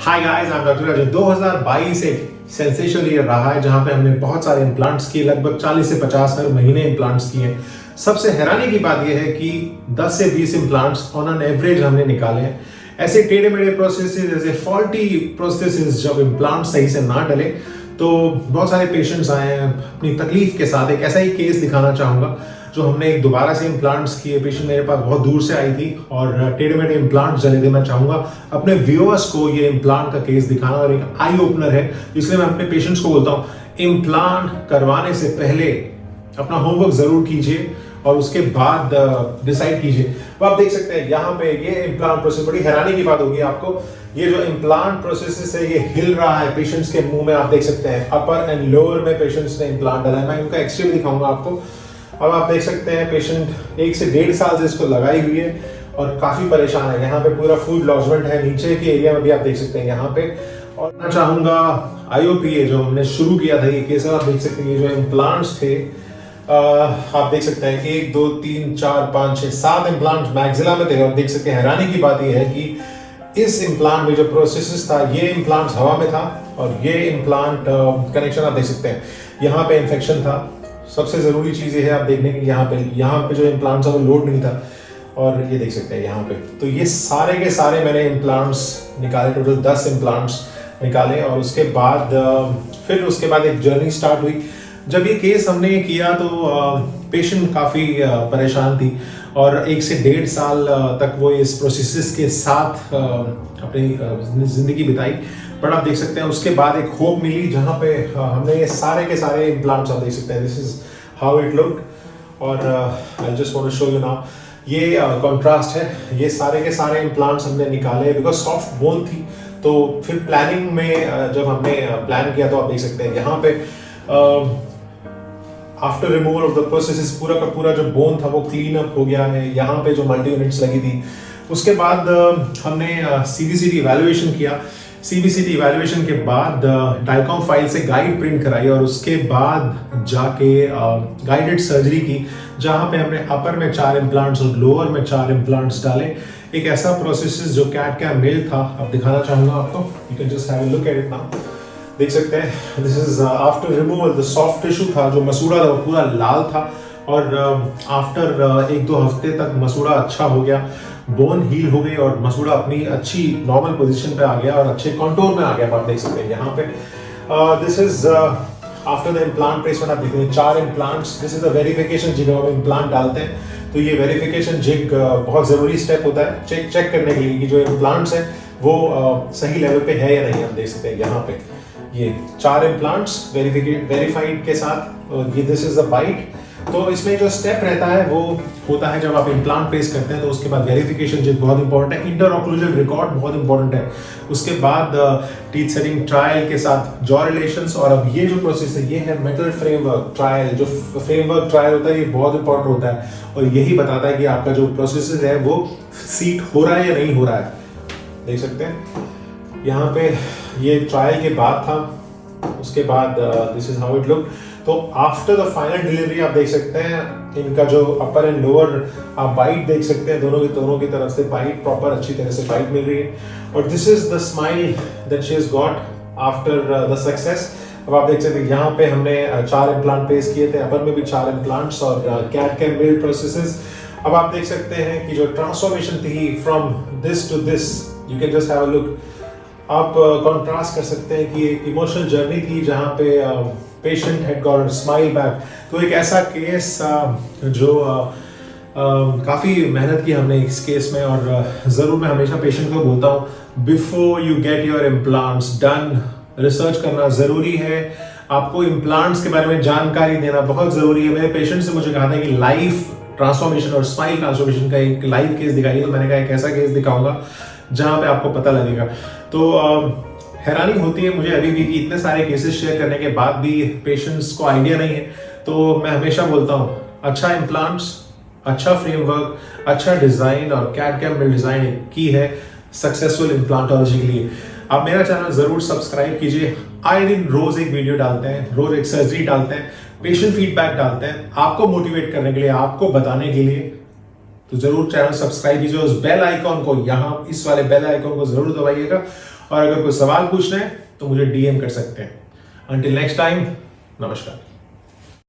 Hi guys, I am doctor Raju. 2022 एक sensational year रहा है जहां पे हमने बहुत सारे इम्प्लांट्स किए, लगभग 40 से 50 हर महीने इम्प्लांट्स किए। सबसे हैरानी की बात यह है कि 10 से 20 इम्प्लांट्स ऑन एन एवरेज हमने निकाले हैं। ऐसे टेढ़े मेढ़े प्रोसेसेस, ऐसे फॉल्टी प्रोसेसेस जब इम्प्लांट सही से ना डले तो बहुत सारे पेशेंट्स आए हैं अपनी तकलीफ के साथ। एक ऐसा ही केस दिखाना चाहूंगा जो हमने एक दोबारा से इम्प्लांट्स किए। पेशेंट मेरे पास बहुत दूर से आई थी और टेढ़े मेढ़े इम्प्लांट्स जले थे। मैं चाहूंगा अपने व्यूअर्स को ये इम्प्लांट का केस दिखाना, और एक आई ओपनर है, इसलिए मैं अपने पेशेंट्स को बोलता हूँ इम्प्लांट करवाने से पहले अपना होमवर्क जरूर कीजिए और उसके बाद डिसाइड कीजिए। तो आप देख सकते हैं यहाँ पे ये इम्प्लांट प्रोसेस, बड़ी हैरानी की बात होगी आपको, ये जो इम्प्लांट प्रोसेस है ये हिल रहा है पेशेंट्स के मुंह में। आप देख सकते हैं अपर एंड लोअर में पेशेंट्स ने इम्प्लांट डाला है। मैं इनका एक्सरे भी दिखाऊंगा आपको। अब आप देख सकते हैं पेशेंट 1 से 1.5 साल से इसको लगाई हुई है और काफी परेशान है। यहाँ पे पूरा फूड लॉजमेंट है, नीचे के एरिया में भी आप देख सकते हैं यहाँ पे। और मैं चाहूंगा IOPA जो हमने शुरू किया था ये केस, आप देख सकते हैं ये जो इम्प्लांट्स थे, आप देख सकते हैं 1 2 3 4 5 6 7 इम्प्लांट्स मैक्सिला में थे। और देख सकते हैं हैरानी की बात यह है कि इस इम्प्लांट में जो प्रोसेस था, ये इम्प्लांट हवा में था और ये इम्प्लांट कनेक्शन आप देख सकते हैं यहाँ पे इन्फेक्शन था। सबसे जरूरी चीज ये है आप देखने की, यहाँ पे जो इम्प्लांट्स है वो लोड नहीं था। और ये देख सकते हैं यहाँ पे, तो ये सारे के सारे मैंने इम्प्लांट्स निकाले, टोटल 10 इम्प्लांट्स निकाले। और उसके बाद फिर उसके बाद एक जर्नी स्टार्ट हुई। जब ये केस हमने किया तो पेशेंट काफ़ी परेशान थी और 1 से 1.5 साल तक वो इस प्रोसेस के साथ अपनी ज़िंदगी बिताई। बट आप देख सकते हैं उसके बाद एक होप मिली जहाँ पे हमने ये सारे के सारे इम्प्लांट्स, आप देख सकते हैं this is how it looked. और I just want to show you now, ये कॉन्ट्रास्ट है। ये सारे के सारे इम्प्लांट्स हमने निकाले बिकॉज सॉफ्ट बोन थी। तो फिर प्लानिंग में जब हमने प्लान किया तो आप देख सकते हैं यहाँ पे after removal of the process पूरा का पूरा जो बोन था वो क्लीन अप हो गया है। यहाँ पे जो मल्टी यूनिट्स लगी थी, उसके बाद हमने CBCT इवैल्यूएशन किया। CBCT इवैल्यूएशन के बाद डाइकॉम फाइल से गाइड प्रिंट कराई और उसके बाद जाके गाइडेड सर्जरी की, जहाँ पे हमने अपर में 4 इम्प्लांट्स और लोअर में 4 इम्प्लांट्स डाले। एक ऐसा प्रोसेस जो कैट मेल था, अब दिखाना चाहूंगा आपको। You can just have a look at it now. देख सकते हैं this is after removal. The soft tissue था जो मसूड़ा था वो पूरा लाल था और आफ्टर 1-2 हफ्ते तक मसूड़ा अच्छा हो गया, बोन हील हो गई और मसूड़ा अपनी अच्छी नॉर्मल पोजीशन पे आ गया और अच्छे कॉन्टोर में आ गया। आप देख सकते हैं यहाँ पे this is after the implant placement. आप देखते हैं 4 implants. This is the verification jig. हम इम्प्लांट डालते हैं तो ये वेरिफिकेशन जिग बहुत जरूरी स्टेप होता है चेक करने के लिए कि जो इम्प्लांट्स है वो सही लेवल पे है या नहीं। आप देख सकते हैं यहाँ पे ये 4 इम्प्लांट्स वेरीफाइड के साथ। और ये दिस इज द बाइट। तो इसमें जो स्टेप रहता है वो होता है जब आप इम्प्लांट प्लेस करते हैं तो उसके बाद वेरिफिकेशन जो बहुत इंपॉर्टेंट है, इंटरऑक्लूजल रिकॉर्ड बहुत इंपॉर्टेंट है, उसके बाद टीथ सेटिंग ट्रायल के साथ जॉ रिलेशंस। और अब ये जो प्रोसेस है ये है मेटल फ्रेमवर्क ट्रायल। जो फ्रेमवर्क ट्रायल होता है ये बहुत इंपॉर्टेंट होता है और यही बताता है कि आपका जो प्रोसेस है वो सीट हो रहा है या नहीं हो रहा है। देख सकते हैं यहाँ पे ये ट्रायल के बाद था। उसके बाद this is how it look. तो आफ्टर द फाइनल डिलीवरी आप देख सकते हैं इनका जो अपर एंड लोअर आप बाइट देख सकते हैं, दोनों की तरफ से बाइट प्रॉपर अच्छी तरह से बाइट मिल रही है। और this is the smile that she has got after the success. अब आप देख सकते हैं यहाँ पे हमने 4 इम्प्लांट प्लेस किए थे, अपर में भी 4 इम्प्लांट्स और कैट मेल प्रोसेसेस। अब आप देख सकते हैं कि जो ट्रांसफॉर्मेशन थी from this to this, you can just have a look. आप कंट्रास्ट कर सकते हैं कि एक इमोशनल जर्नी थी जहाँ पे patient had got smile back. तो एक ऐसा केस जो काफ़ी मेहनत की हमने इस केस में। और ज़रूर मैं हमेशा पेशेंट को बोलता हूँ before you get your implants done, research करना ज़रूरी है। आपको इम्प्लांट्स के बारे में जानकारी देना बहुत ज़रूरी है। मेरे पेशेंट से मुझे कहा था कि लाइफ ट्रांसफॉर्मेशन और स्माइल ट्रांसफॉर्मेशन का एक लाइव केस दिखाइए, तो मैंने कहा एक ऐसा केस दिखाऊंगा जहाँ पे आपको पता लगेगा। तो हैरानी होती है मुझे अभी भी कि इतने सारे केसेस शेयर करने के बाद भी पेशेंट्स को आइडिया नहीं है। तो मैं हमेशा बोलता हूँ अच्छा इम्प्लांट्स, अच्छा फ्रेमवर्क, अच्छा डिज़ाइन और कैट मेल डिज़ाइन एक की है सक्सेसफुल इम्प्लांटोलॉजी के लिए। आप मेरा चैनल ज़रूर सब्सक्राइब कीजिए। आए दिन रोज़ एक वीडियो डालते हैं, रोज़ एक सर्जरी डालते हैं, पेशेंट फीडबैक डालते हैं, आपको मोटिवेट करने के लिए, आपको बताने के लिए। तो जरूर चैनल सब्सक्राइब कीजिए, उस बेल आइकॉन को, यहाँ इस वाले बेल आइकॉन को जरूर दबाइएगा और अगर कोई सवाल पूछना है तो मुझे DM कर सकते हैं। अंटिल नेक्स्ट टाइम, नमस्कार।